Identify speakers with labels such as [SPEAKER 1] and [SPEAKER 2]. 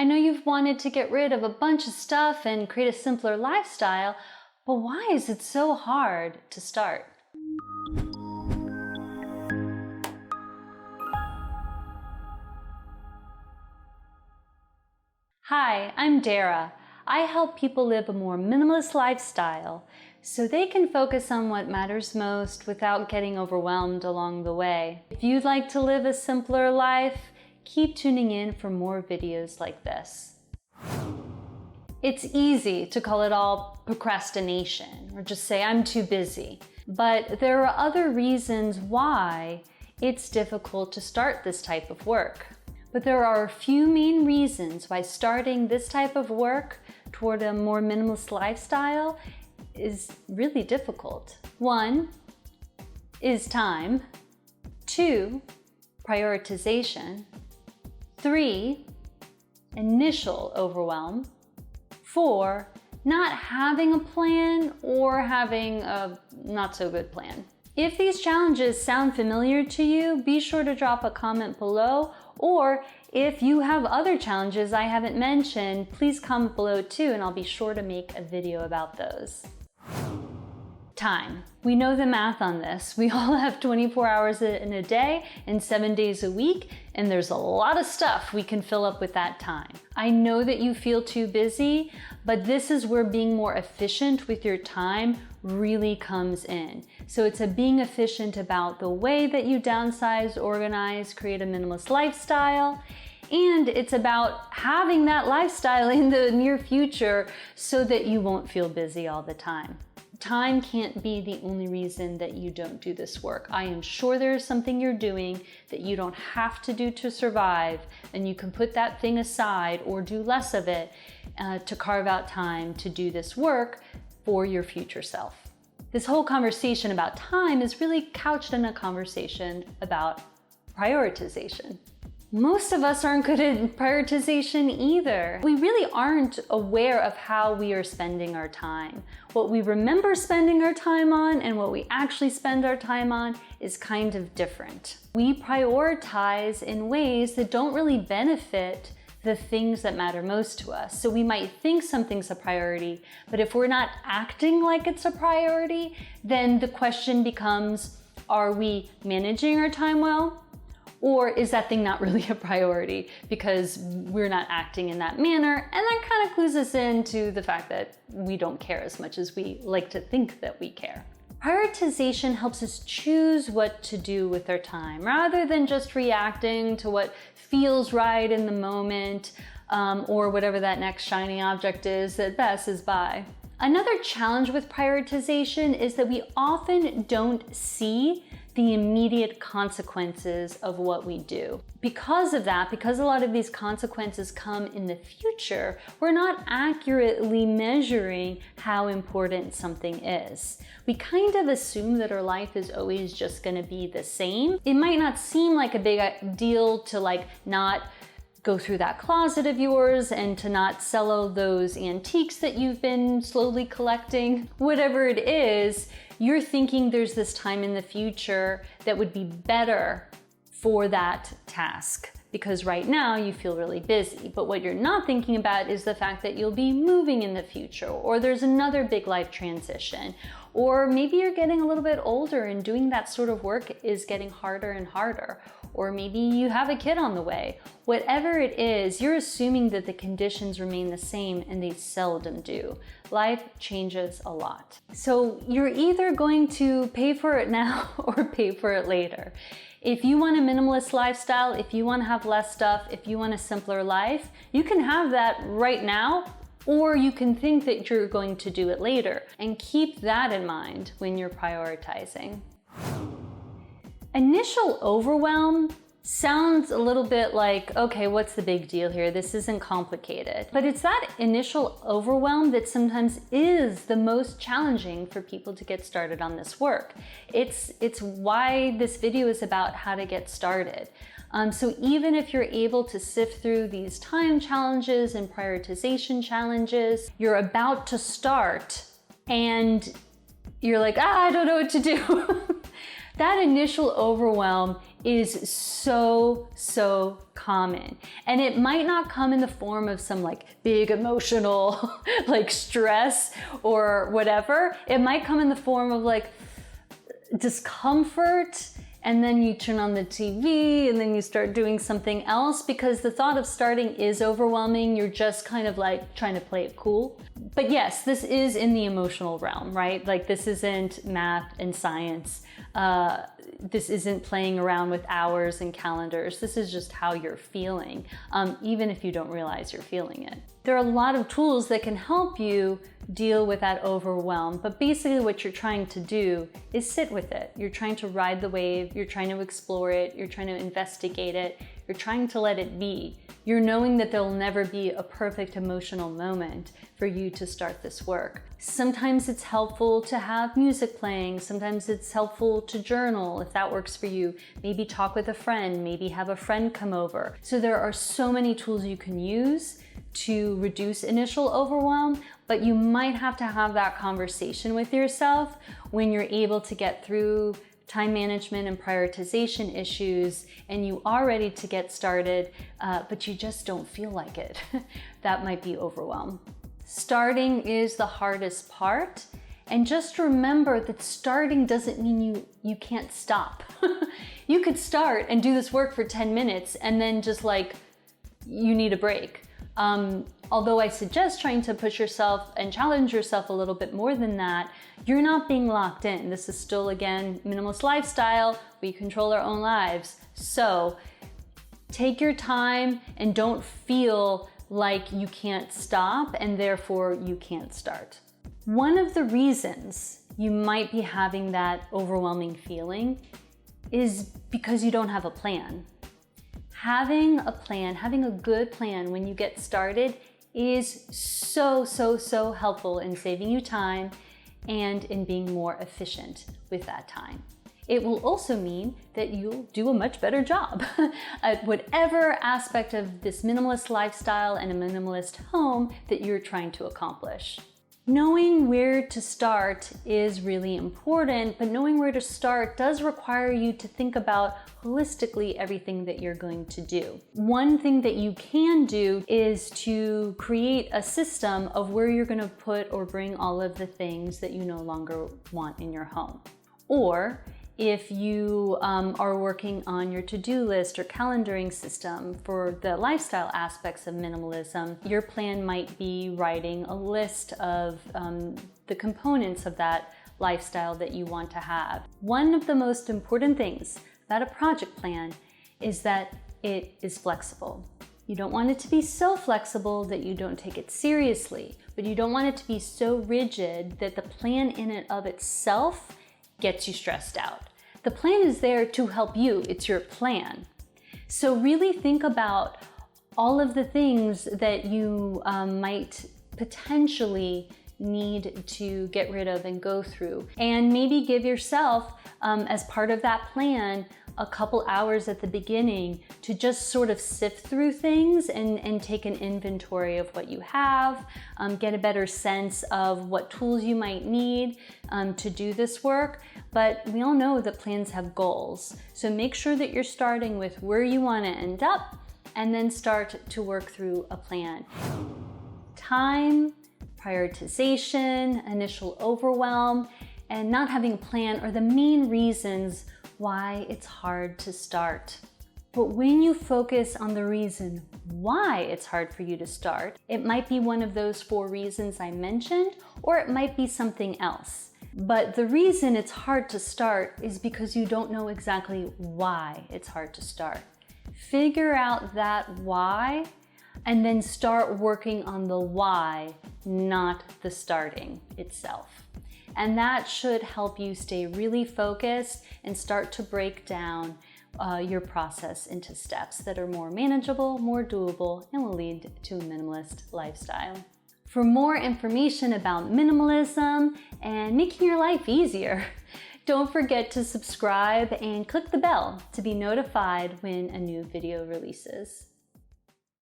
[SPEAKER 1] I know you've wanted to get rid of a bunch of stuff and create a simpler lifestyle, but why is it so hard to start? Hi, I'm Dara. I help people live a more minimalist lifestyle so they can focus on what matters most without getting overwhelmed along the way. If you'd like to live a simpler life, keep tuning in for more videos like this. It's easy to call it all procrastination or just say I'm too busy, but there are other reasons why it's difficult to start this type of work. But there are a few main reasons why starting this type of work toward a more minimalist lifestyle is really difficult. 1 is time. 2, prioritization. 3, initial overwhelm. 4, not having a plan or having a not so good plan. If these challenges sound familiar to you, be sure to drop a comment below, or if you have other challenges I haven't mentioned, please comment below too, and I'll be sure to make a video about those. Time. We know the math on this. We all have 24 hours in a day and 7 days a week, and there's a lot of stuff we can fill up with that time. I know that you feel too busy, but this is where being more efficient with your time really comes in. So it's being efficient about the way that you downsize, organize, create a minimalist lifestyle, and it's about having that lifestyle in the near future so that you won't feel busy all the time. Time can't be the only reason that you don't do this work. I am sure there is something you're doing that you don't have to do to survive, and you can put that thing aside or do less of it to carve out time to do this work for your future self. This whole conversation about time is really couched in a conversation about prioritization. Most of us aren't good at prioritization either. We really aren't aware of how we are spending our time. What we remember spending our time on and what we actually spend our time on is kind of different. We prioritize in ways that don't really benefit the things that matter most to us. So we might think something's a priority, but if we're not acting like it's a priority, then the question becomes, are we managing our time well? Or is that thing not really a priority because we're not acting in that manner? And that kind of clues us into the fact that we don't care as much as we like to think that we care. Prioritization helps us choose what to do with our time rather than just reacting to what feels right in the moment or whatever that next shiny object is that passes by. Another challenge with prioritization is that we often don't see the immediate consequences of what we do. Because of that, because a lot of these consequences come in the future, we're not accurately measuring how important something is. We kind of assume that our life is always just gonna be the same. It might not seem like a big deal to not go through that closet of yours and to not sell all those antiques that you've been slowly collecting. Whatever it is, you're thinking there's this time in the future that would be better for that task because right now you feel really busy. But what you're not thinking about is the fact that you'll be moving in the future, or there's another big life transition, or maybe you're getting a little bit older and doing that sort of work is getting harder and harder, or maybe you have a kid on the way. Whatever it is, you're assuming that the conditions remain the same, and they seldom do. Life changes a lot. So you're either going to pay for it now or pay for it later. If you want a minimalist lifestyle, if you want to have less stuff, if you want a simpler life, you can have that right now, or you can think that you're going to do it later. And keep that in mind when you're prioritizing. Initial overwhelm sounds a little bit like, okay, what's the big deal here? This isn't complicated. But it's that initial overwhelm that sometimes is the most challenging for people to get started on this work. It's why this video is about how to get started. So even if you're able to sift through these time challenges and prioritization challenges, you're about to start and you're like, I don't know what to do. That initial overwhelm is so common. And it might not come in the form of some like big emotional like stress or whatever. It might come in the form of like discomfort, and then you turn on the TV and then you start doing something else because the thought of starting is overwhelming. You're just kind of like trying to play it cool. But yes, this is in the emotional realm, right? Like this isn't math and science. This isn't playing around with hours and calendars. This is just how you're feeling, even if you don't realize you're feeling it. There are a lot of tools that can help you deal with that overwhelm, but basically what you're trying to do is sit with it. You're trying to ride the wave, you're trying to explore it, you're trying to investigate it, you're trying to let it be. You're knowing that there'll never be a perfect emotional moment for you to start this work. Sometimes it's helpful to have music playing, sometimes it's helpful to journal if that works for you. Maybe talk with a friend, maybe have a friend come over. So there are so many tools you can use to reduce initial overwhelm, but you might have to have that conversation with yourself when you're able to get through time management and prioritization issues and you are ready to get started, but you just don't feel like it. That might be overwhelm. Starting is the hardest part, and just remember that starting doesn't mean you can't stop. You could start and do this work for 10 minutes and then just like you need a break. Although I suggest trying to push yourself and challenge yourself a little bit more than that, you're not being locked in. This is still, again, minimalist lifestyle. We control our own lives. So take your time and don't feel like you can't stop and therefore you can't start. One of the reasons you might be having that overwhelming feeling is because you don't have a plan. Having a plan, having a good plan when you get started is so helpful in saving you time and in being more efficient with that time. It will also mean that you'll do a much better job at whatever aspect of this minimalist lifestyle and a minimalist home that you're trying to accomplish. Knowing where to start is really important, but knowing where to start does require you to think about holistically everything that you're going to do. One thing that you can do is to create a system of where you're going to put or bring all of the things that you no longer want in your home. Or if you are working on your to-do list or calendaring system for the lifestyle aspects of minimalism, your plan might be writing a list of the components of that lifestyle that you want to have. One of the most important things about a project plan is that it is flexible. You don't want it to be so flexible that you don't take it seriously, but you don't want it to be so rigid that the plan in and of itself gets you stressed out. The plan is there to help you. It's your plan. So really think about all of the things that you might potentially need to get rid of and go through. And maybe give yourself, as part of that plan, a couple hours at the beginning to just sort of sift through things and take an inventory of what you have, get a better sense of what tools you might need to do this work. But we all know that plans have goals. So make sure that you're starting with where you want to end up and then start to work through a plan. Time, prioritization, initial overwhelm, and not having a plan are the main reasons why it's hard to start. But when you focus on the reason why it's hard for you to start, it might be one of those 4 reasons I mentioned, or it might be something else. But the reason it's hard to start is because you don't know exactly why it's hard to start. Figure out that why, and then start working on the why, not the starting itself. And that should help you stay really focused and start to break down your process into steps that are more manageable, more doable, and will lead to a minimalist lifestyle. For more information about minimalism and making your life easier, don't forget to subscribe and click the bell to be notified when a new video releases.